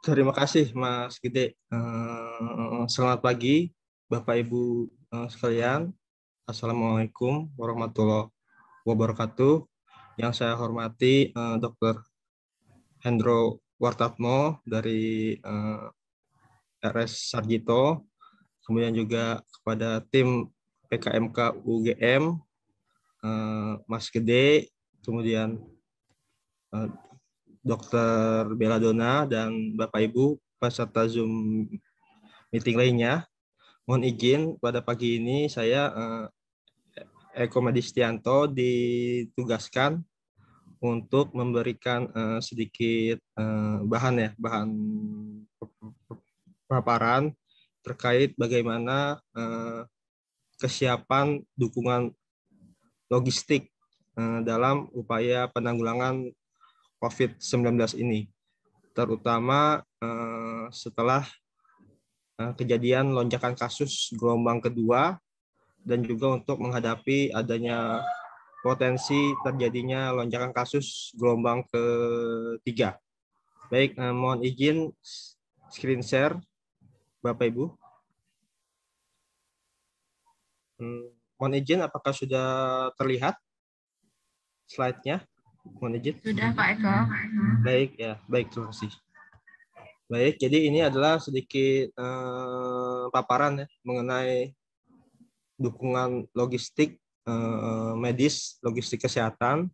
Terima kasih Mas Gede. Selamat pagi Bapak Ibu sekalian. Assalamualaikum warahmatullahi wabarakatuh. Yang saya hormati Dr. Hendro Wartatmo dari RS Sarjito, kemudian juga kepada tim PKMK UGM, Mas Gede, kemudian Dr. Belladonna dan Bapak Ibu peserta Zoom meeting lainnya. Mohon izin pada pagi ini saya Eko Madistianto ditugaskan untuk memberikan sedikit bahan paparan terkait bagaimana kesiapan dukungan logistik dalam upaya penanggulangan COVID-19 ini, terutama setelah kejadian lonjakan kasus gelombang kedua dan juga untuk menghadapi adanya potensi terjadinya lonjakan kasus gelombang ketiga. Baik, mohon izin screen share Bapak Ibu. Mohon izin, apakah sudah terlihat slide-nya? Mohon izin. Sudah Pak Eko. Baik ya, baik, terima kasih. Baik, jadi ini adalah sedikit paparan ya mengenai dukungan logistik medis, logistik kesehatan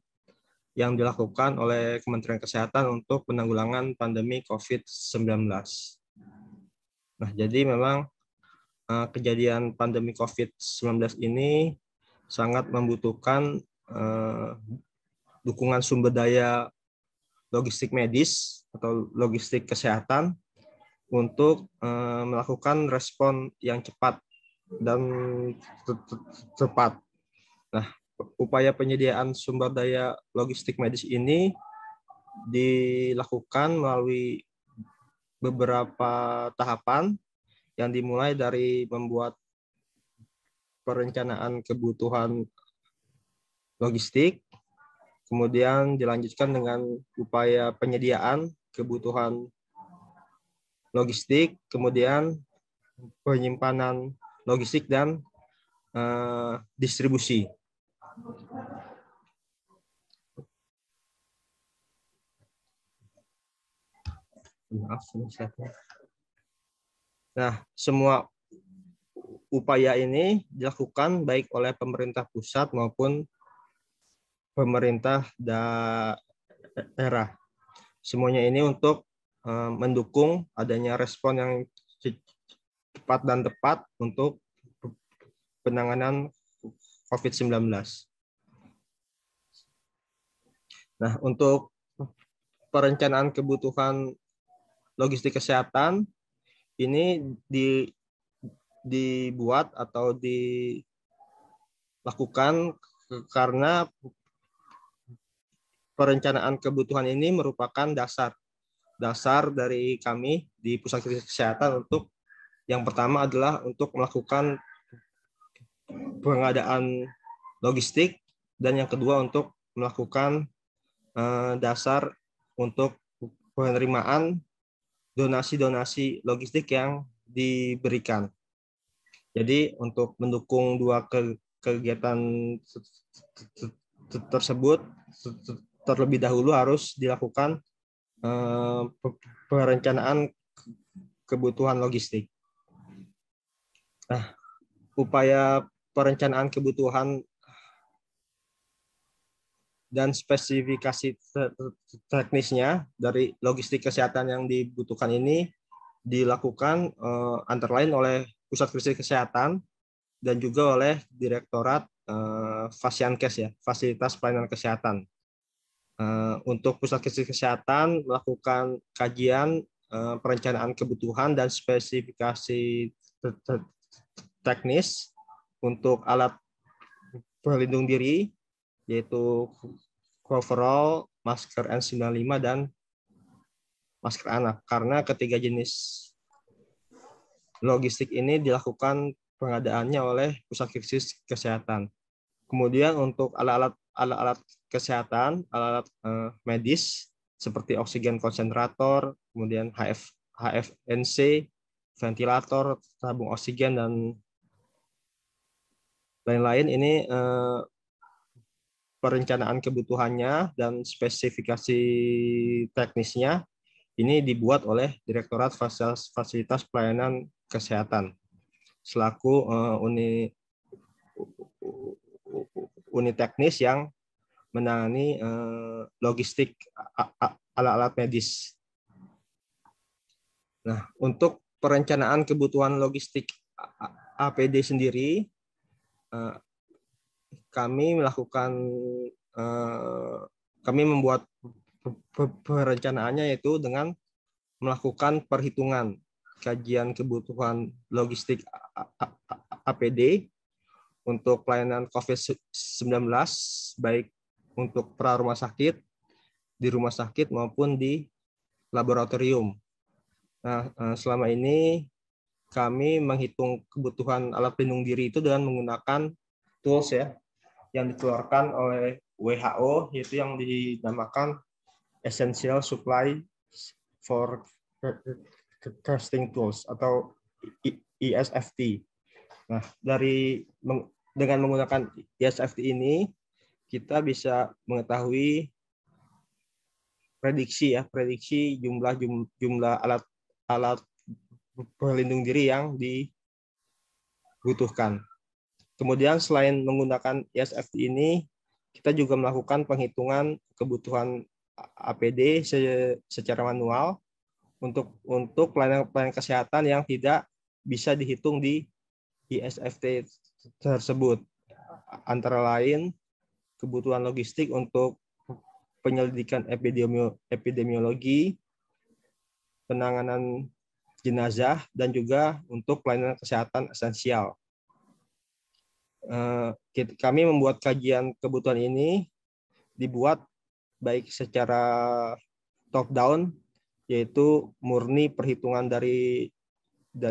yang dilakukan oleh Kementerian Kesehatan untuk penanggulangan pandemi COVID-19. Nah, jadi memang kejadian pandemi COVID-19 ini sangat membutuhkan dukungan sumber daya logistik medis atau logistik kesehatan untuk melakukan respon yang cepat dan tepat. Nah, upaya penyediaan sumber daya logistik medis ini dilakukan melalui beberapa tahapan yang dimulai dari membuat perencanaan kebutuhan logistik, kemudian dilanjutkan dengan upaya penyediaan kebutuhan logistik, kemudian penyimpanan logistik dan distribusi. Nah, semua upaya ini dilakukan baik oleh pemerintah pusat maupun pemerintah daerah. Semuanya ini untuk mendukung adanya respon yang cepat dan tepat untuk penanganan COVID-19. Nah, untuk perencanaan kebutuhan logistik kesehatan ini dibuat atau dilakukan karena perencanaan kebutuhan ini merupakan dasar dari kami di Pusat Krisis Kesehatan untuk yang pertama adalah untuk melakukan pengadaan logistik dan yang kedua untuk melakukan dasar untuk penerimaan donasi-donasi logistik yang diberikan. Jadi untuk mendukung dua kegiatan tersebut terlebih dahulu harus dilakukan perencanaan kebutuhan logistik. Nah, upaya perencanaan kebutuhan dan spesifikasi teknisnya dari logistik kesehatan yang dibutuhkan ini dilakukan antara lain oleh Pusat Krisis Kesehatan dan juga oleh Direktorat Fasiankes ya, Fasilitas Pelayanan Kesehatan. Untuk Pusat Krisis Kesehatan melakukan kajian perencanaan kebutuhan dan spesifikasi teknis untuk alat pelindung diri yaitu coverall, masker N95 dan masker anak. Karena ketiga jenis logistik ini dilakukan pengadaannya oleh Pusat Krisis Kesehatan. Kemudian untuk alat-alat kesehatan, alat-alat medis seperti oksigen konsentrator, kemudian HFNC, ventilator, tabung oksigen, dan lain-lain. Ini perencanaan kebutuhannya dan spesifikasi teknisnya ini dibuat oleh Direktorat Fasilitas Pelayanan Kesehatan selaku unit teknis yang menangani logistik alat-alat medis. Nah, untuk perencanaan kebutuhan logistik APD sendiri, kami membuat perencanaannya yaitu dengan melakukan perhitungan kajian kebutuhan logistik APD untuk pelayanan COVID-19, baik untuk pra rumah sakit, di rumah sakit maupun di laboratorium. Nah, selama ini kami menghitung kebutuhan alat pelindung diri itu dengan menggunakan tools ya yang dikeluarkan oleh WHO, yaitu yang dinamakan Essential Supply for Testing Tools atau ESFT. Nah, dengan menggunakan ESFT ini kita bisa mengetahui prediksi jumlah alat pelindung diri yang dibutuhkan. Kemudian selain menggunakan ESFT ini, kita juga melakukan penghitungan kebutuhan APD secara manual untuk pelayanan kesehatan yang tidak bisa dihitung di ESFT tersebut. Antara lain kebutuhan logistik untuk penyelidikan epidemiologi, penanganan jenazah, dan juga untuk pelayanan kesehatan esensial. Kami membuat kajian kebutuhan ini dibuat baik secara top down, yaitu murni perhitungan dari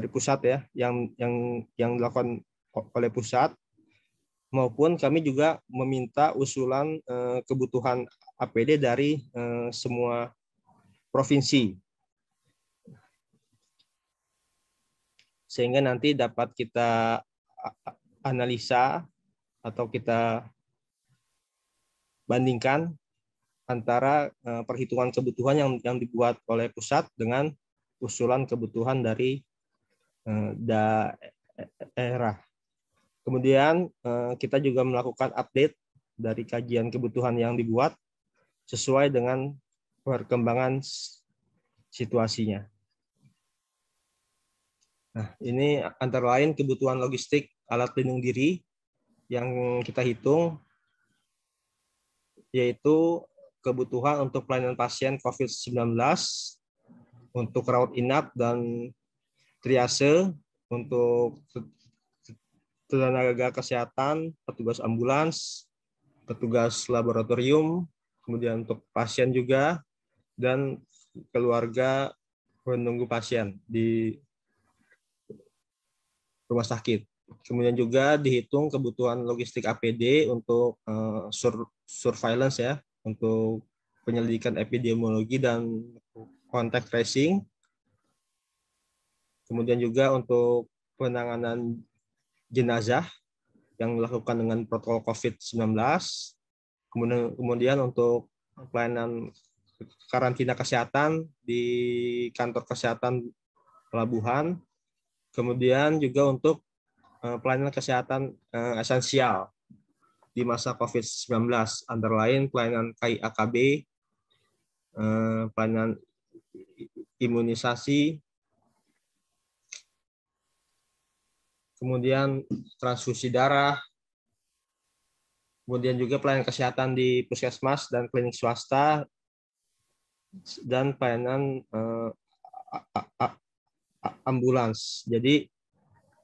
pusat ya, yang dilakukan oleh pusat, maupun kami juga meminta usulan kebutuhan APD dari semua provinsi, sehingga nanti dapat kita analisa atau kita bandingkan antara perhitungan kebutuhan yang dibuat oleh pusat dengan usulan kebutuhan dari daerah. Kemudian kita juga melakukan update dari kajian kebutuhan yang dibuat sesuai dengan perkembangan situasinya. Nah, ini antara lain kebutuhan logistik alat pelindung diri yang kita hitung, yaitu kebutuhan untuk pelayanan pasien COVID-19, untuk rawat inap dan triase, untuk tenaga kesehatan, petugas ambulans, petugas laboratorium, kemudian untuk pasien juga, dan keluarga penunggu pasien di rumah sakit. Kemudian juga dihitung kebutuhan logistik APD untuk surveillance ya, untuk penyelidikan epidemiologi dan contact tracing. Kemudian juga untuk penanganan jenazah yang dilakukan dengan protokol COVID-19. Kemudian untuk pelayanan karantina kesehatan di kantor kesehatan pelabuhan. Kemudian juga untuk pelayanan kesehatan esensial di masa COVID-19, antara lain pelayanan KIAKB, pelayanan imunisasi, kemudian transfusi darah, kemudian juga pelayanan kesehatan di puskesmas dan klinik swasta, dan pelayanan ambulans. Jadi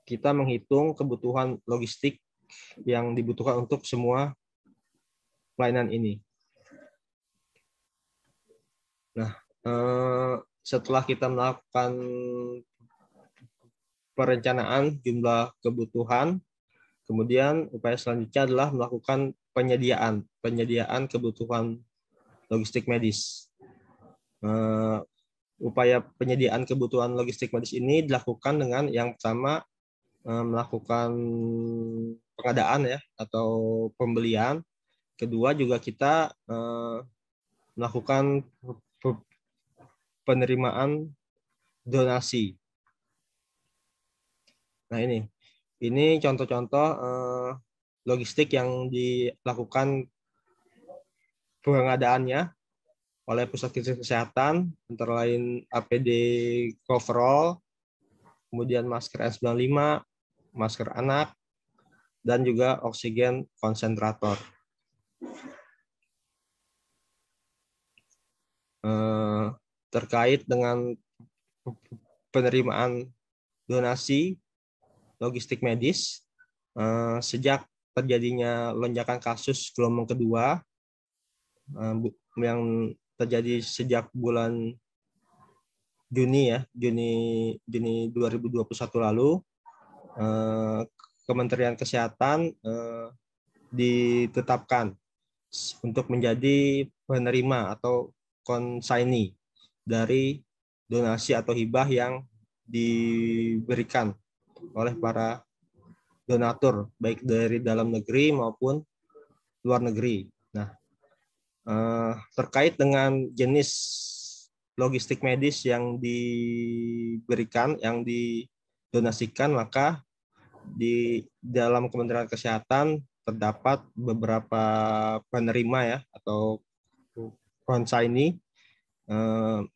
kita menghitung kebutuhan logistik yang dibutuhkan untuk semua pelayanan ini. Nah, setelah kita melakukan perencanaan jumlah kebutuhan, kemudian upaya selanjutnya adalah melakukan penyediaan kebutuhan logistik medis. upaya penyediaan kebutuhan logistik medis ini dilakukan dengan yang pertama melakukan pengadaan ya atau pembelian. Kedua juga kita melakukan penerimaan donasi. Nah ini contoh-contoh logistik yang dilakukan pengadaannya oleh Pusat Krisis Kesehatan, antara lain APD coverall, kemudian masker N95, masker anak, dan juga oksigen konsentrator. Terkait dengan penerimaan donasi logistik medis, sejak terjadinya lonjakan kasus gelombang kedua yang terjadi sejak bulan Juni ya, Juni 2021 lalu, Kementerian Kesehatan ditetapkan untuk menjadi penerima atau konsaini dari donasi atau hibah yang diberikan oleh para donatur baik dari dalam negeri maupun luar negeri. Nah, terkait dengan jenis logistik medis yang diberikan, yang didonasikan, maka di dalam Kementerian Kesehatan terdapat beberapa penerima ya atau konsaini.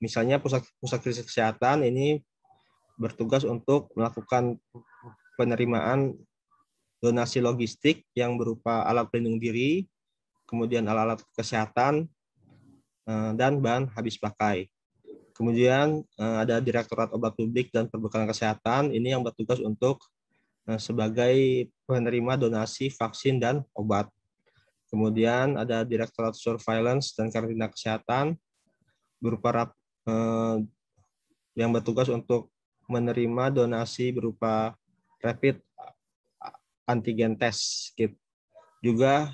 Misalnya pusat krisis kesehatan ini bertugas untuk melakukan penerimaan donasi logistik yang berupa alat pelindung diri, kemudian alat-alat kesehatan, dan bahan habis pakai. Kemudian ada Direktorat Obat Publik dan Perbekalan Kesehatan, ini yang bertugas untuk sebagai penerima donasi vaksin dan obat. Kemudian ada Direktorat Surveillance dan Karantina Kesehatan, berupa yang bertugas untuk menerima donasi berupa rapid antigen test kit. Juga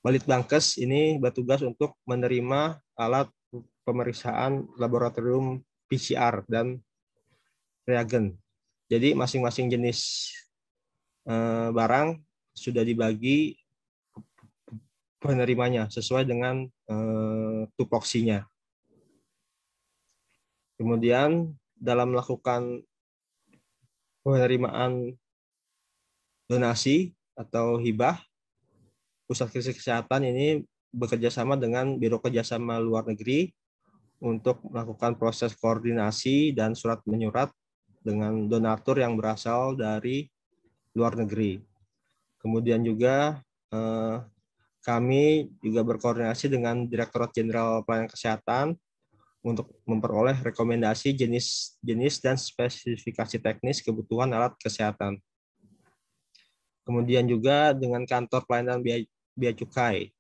Balitbangkes ini bertugas untuk menerima alat pemeriksaan laboratorium PCR dan reagen. Jadi masing-masing jenis barang sudah dibagi penerimanya sesuai dengan tupoksinya. Kemudian dalam melakukan penerimaan donasi atau hibah, Pusat Krisis Kesehatan ini bekerja sama dengan Biro Kerjasama Luar Negeri untuk melakukan proses koordinasi dan surat menyurat dengan donatur yang berasal dari luar negeri. Kemudian juga kami juga berkoordinasi dengan Direktorat Jenderal Pelayanan Kesehatan untuk memperoleh rekomendasi jenis dan spesifikasi teknis kebutuhan alat kesehatan. Kemudian juga dengan kantor pelayanan bea cukai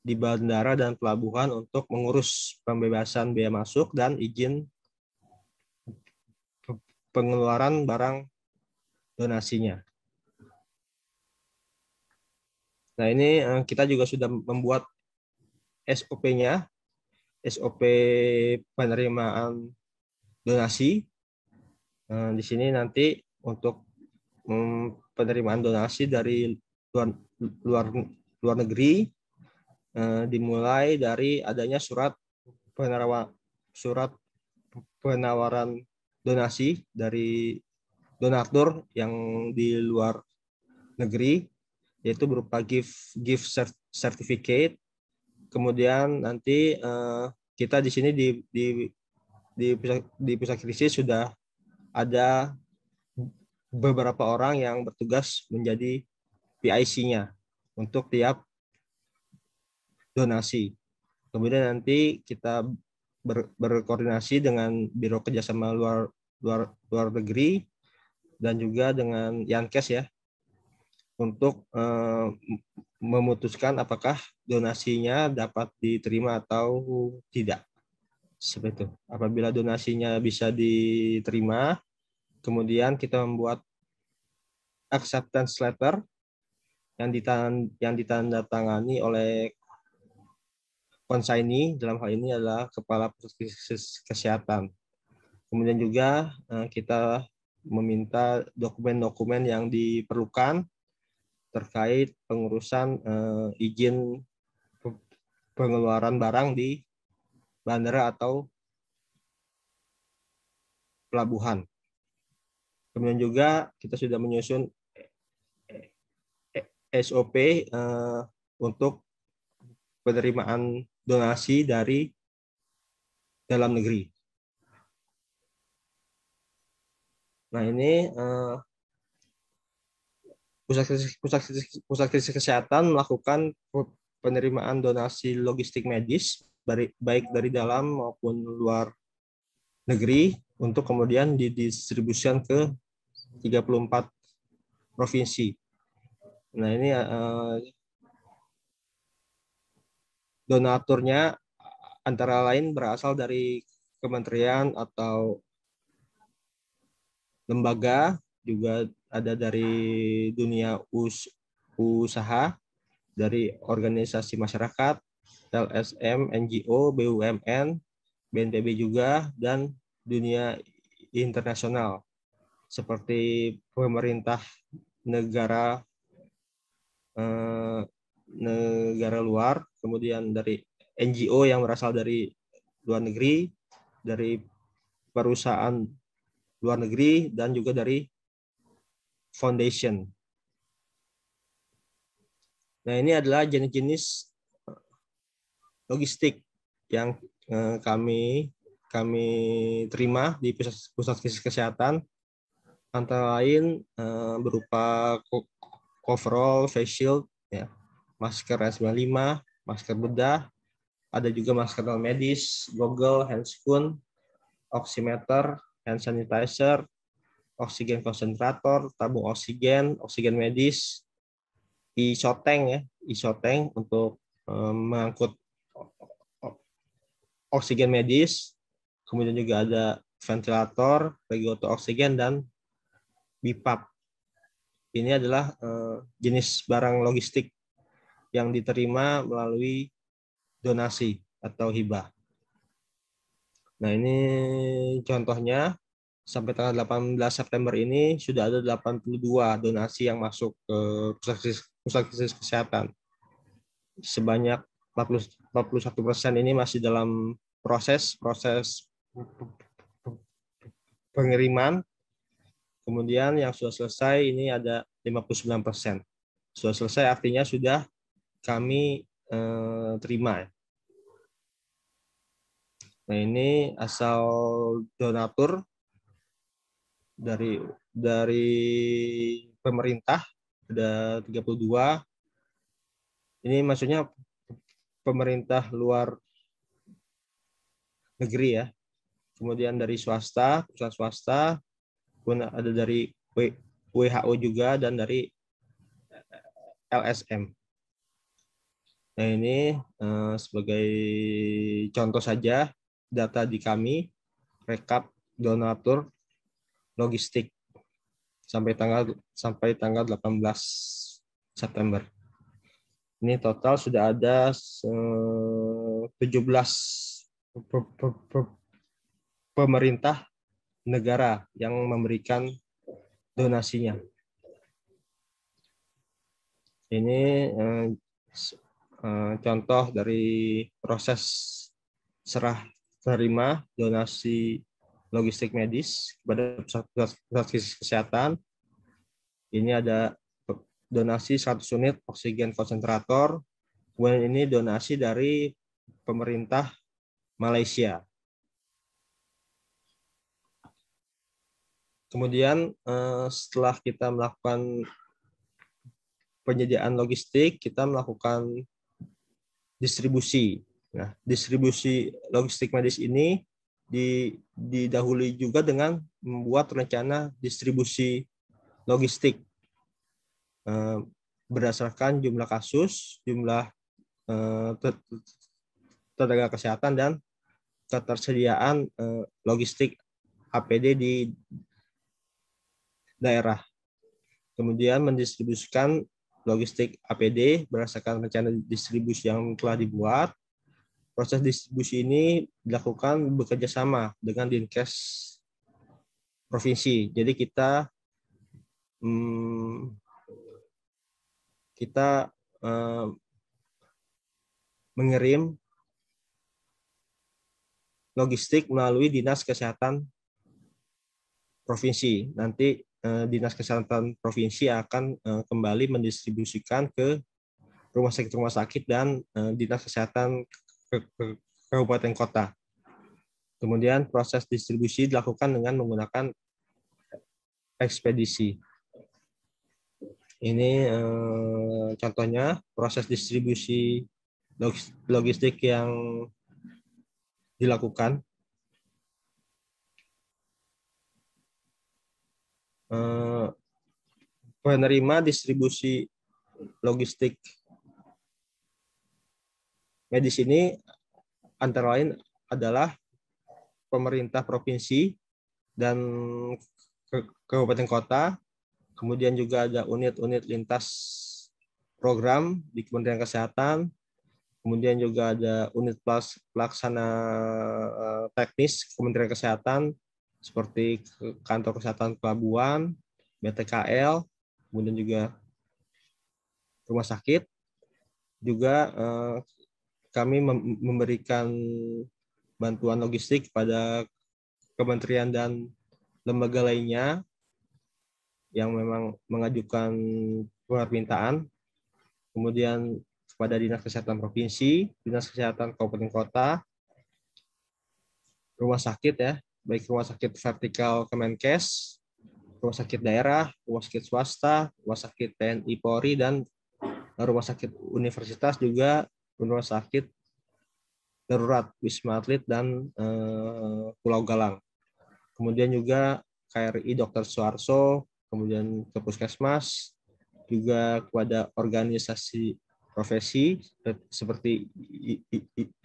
di bandara dan pelabuhan untuk mengurus pembebasan bea masuk dan izin pengeluaran barang donasinya. Nah, ini kita juga sudah membuat SOP-nya, SOP penerimaan donasi. Di sini nanti untuk penerimaan donasi dari luar negeri dimulai dari adanya surat penawaran donasi dari donatur yang di luar negeri, yaitu berupa gift certificate. Kemudian nanti kita di sini di pusat krisis sudah ada beberapa orang yang bertugas menjadi PIC-nya untuk tiap donasi. Kemudian nanti kita berkoordinasi dengan Biro Kerjasama luar negeri dan juga dengan Yankes ya untuk memutuskan apakah donasinya dapat diterima atau tidak. Seperti itu. Apabila donasinya bisa diterima, kemudian kita membuat acceptance letter yang ditandatangani oleh konsaini dalam hal ini adalah kepala puskesmas kesehatan. Kemudian juga kita meminta dokumen-dokumen yang diperlukan terkait pengurusan izin pengeluaran barang di bandara atau pelabuhan. Kemudian juga kita sudah menyusun SOP untuk penerimaan donasi dari dalam negeri. Nah, ini pusat krisis kesehatan melakukan penerimaan donasi logistik medis baik dari dalam maupun luar negeri untuk kemudian didistribusikan ke 34 provinsi. Nah, ini donaturnya antara lain berasal dari kementerian atau lembaga, juga ada dari dunia usaha, dari organisasi masyarakat, LSM, NGO, BUMN, BNPB juga, dan dunia internasional seperti pemerintah negara negara luar, kemudian dari NGO yang berasal dari luar negeri, dari perusahaan luar negeri, dan juga dari foundation. Nah, ini adalah jenis-jenis logistik yang kami terima di pusat krisis kesehatan, antara lain berupa coverall, face shield, ya, masker N95, masker bedah, ada juga masker non medis, goggle, handscoon, oximeter, hand sanitizer, oksigen konsentrator, tabung oksigen, oksigen medis, isoteng, ya, isoteng untuk mengangkut oksigen medis, kemudian juga ada ventilator, regulator oksigen, dan BiPAP. Ini adalah jenis barang logistik yang diterima melalui donasi atau hibah. Nah, ini contohnya sampai tanggal 18 September ini sudah ada 82 donasi yang masuk ke pusat krisis kesehatan. Sebanyak 41% ini masih dalam proses pengiriman. Kemudian yang sudah selesai ini ada 59%. Sudah selesai artinya sudah kami terima. Nah, ini asal donatur dari pemerintah ada 32. Ini maksudnya pemerintah luar negeri, ya. Kemudian dari swasta, perusahaan swasta, pun ada dari WHO juga, dan dari LSM. Nah, ini sebagai contoh saja data di kami, rekap donatur logistik sampai tanggal 18 September. Ini total sudah ada 17 pemerintah negara yang memberikan donasinya. Ini contoh dari proses serah terima donasi logistik medis kepada pusat krisis kesehatan. Ini ada donasi 100 unit oksigen konsentrator. Kemudian ini donasi dari pemerintah Malaysia. Kemudian setelah kita melakukan penyediaan logistik, kita melakukan distribusi. Nah, distribusi logistik medis ini didahului juga dengan membuat rencana distribusi logistik berdasarkan jumlah kasus, jumlah tenaga kesehatan, dan ketersediaan logistik APD di daerah. Kemudian mendistribusikan logistik APD berdasarkan rencana distribusi yang telah dibuat. proses distribusi ini dilakukan bekerja sama dengan Dinkes provinsi. Jadi kita mengirim logistik melalui Dinas Kesehatan Provinsi. Nanti Dinas Kesehatan Provinsi akan kembali mendistribusikan ke rumah sakit dan Dinas Kesehatan Kabupaten Kota. Kemudian proses distribusi dilakukan dengan menggunakan ekspedisi. Ini contohnya proses distribusi logistik yang dilakukan. Penerima distribusi logistik medis ini antara lain adalah pemerintah provinsi dan kabupaten kota, kemudian juga ada unit-unit lintas program di Kementerian Kesehatan, kemudian juga ada unit pelaksana teknis Kementerian Kesehatan seperti Kantor Kesehatan Pelabuhan, BTKL, kemudian juga rumah sakit. Juga kami memberikan bantuan logistik pada kementerian dan lembaga lainnya yang memang mengajukan permintaan, kemudian kepada Dinas Kesehatan Provinsi, Dinas Kesehatan Kabupaten Kota, rumah sakit ya, baik rumah sakit vertikal Kemenkes, rumah sakit daerah, rumah sakit swasta, rumah sakit TNI Polri, dan rumah sakit universitas, juga rumah sakit darurat Wisma Atlet dan Pulau Galang. Kemudian juga KRI Dr. Suharto, kemudian ke Puskesmas, juga kepada organisasi profesi seperti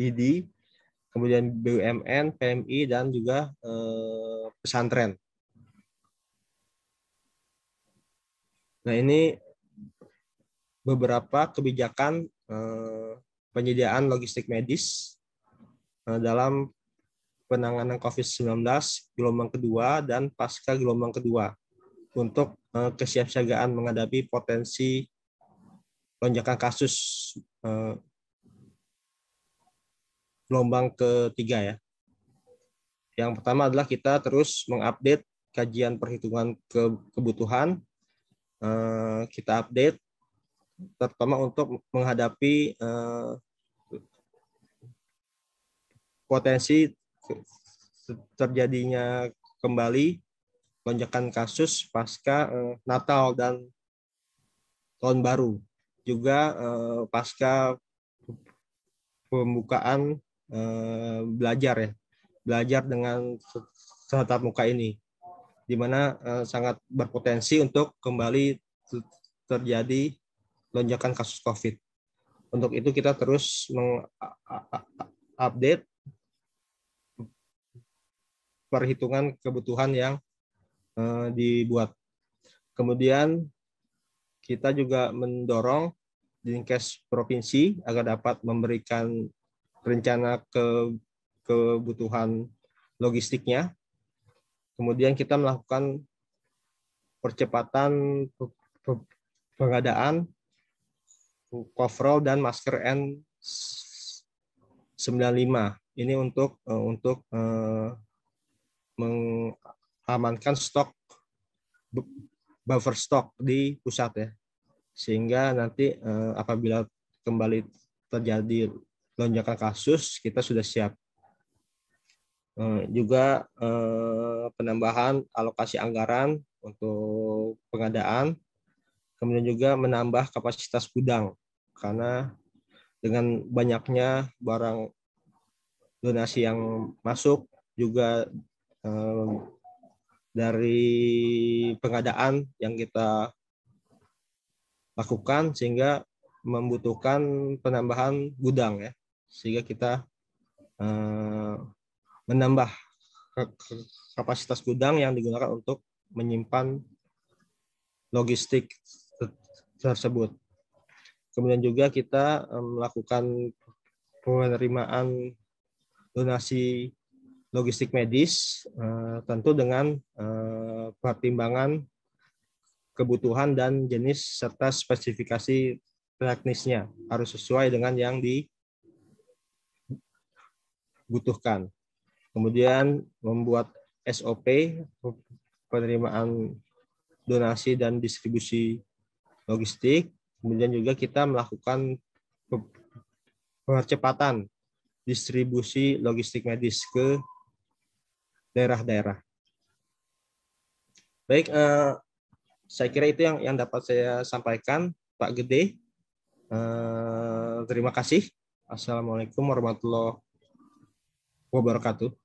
ID, kemudian BUMN, PMI, dan juga pesantren. Nah, ini beberapa kebijakan penyediaan logistik medis dalam penanganan COVID-19 gelombang kedua dan pasca gelombang kedua untuk kesiapsiagaan menghadapi potensi lonjakan kasus gelombang ketiga ya. Yang pertama adalah kita terus mengupdate kajian perhitungan kebutuhan. Kita update terutama untuk menghadapi potensi terjadinya kembali lonjakan kasus pasca Natal dan Tahun Baru, juga pasca pembukaan belajar dengan tatap muka ini, di mana sangat berpotensi untuk kembali terjadi lonjakan kasus COVID. Untuk itu kita terus mengupdate perhitungan kebutuhan yang dibuat. Kemudian kita juga mendorong Dinkes Provinsi agar dapat memberikan rencana kebutuhan logistiknya. Kemudian kita melakukan percepatan pengadaan coverall dan masker N95. Ini untuk mengamankan stok, buffer stok di pusat ya, sehingga nanti apabila kembali terjadi lonjakan kasus kita sudah siap. Juga penambahan alokasi anggaran untuk pengadaan, kemudian juga menambah kapasitas gudang karena dengan banyaknya barang donasi yang masuk, juga dari pengadaan yang kita lakukan sehingga membutuhkan penambahan gudang ya, sehingga kita menambah kapasitas gudang yang digunakan untuk menyimpan logistik tersebut. Kemudian juga kita melakukan penerimaan donasi logistik medis, tentu dengan pertimbangan kebutuhan dan jenis serta spesifikasi teknisnya harus sesuai dengan yang dibutuhkan. Kemudian membuat SOP penerimaan donasi dan distribusi logistik. Kemudian juga kita melakukan percepatan distribusi logistik medis ke daerah-daerah. Baik, saya kira itu yang dapat saya sampaikan, Pak Gede. Terima kasih. Assalamualaikum warahmatullahi wabarakatuh.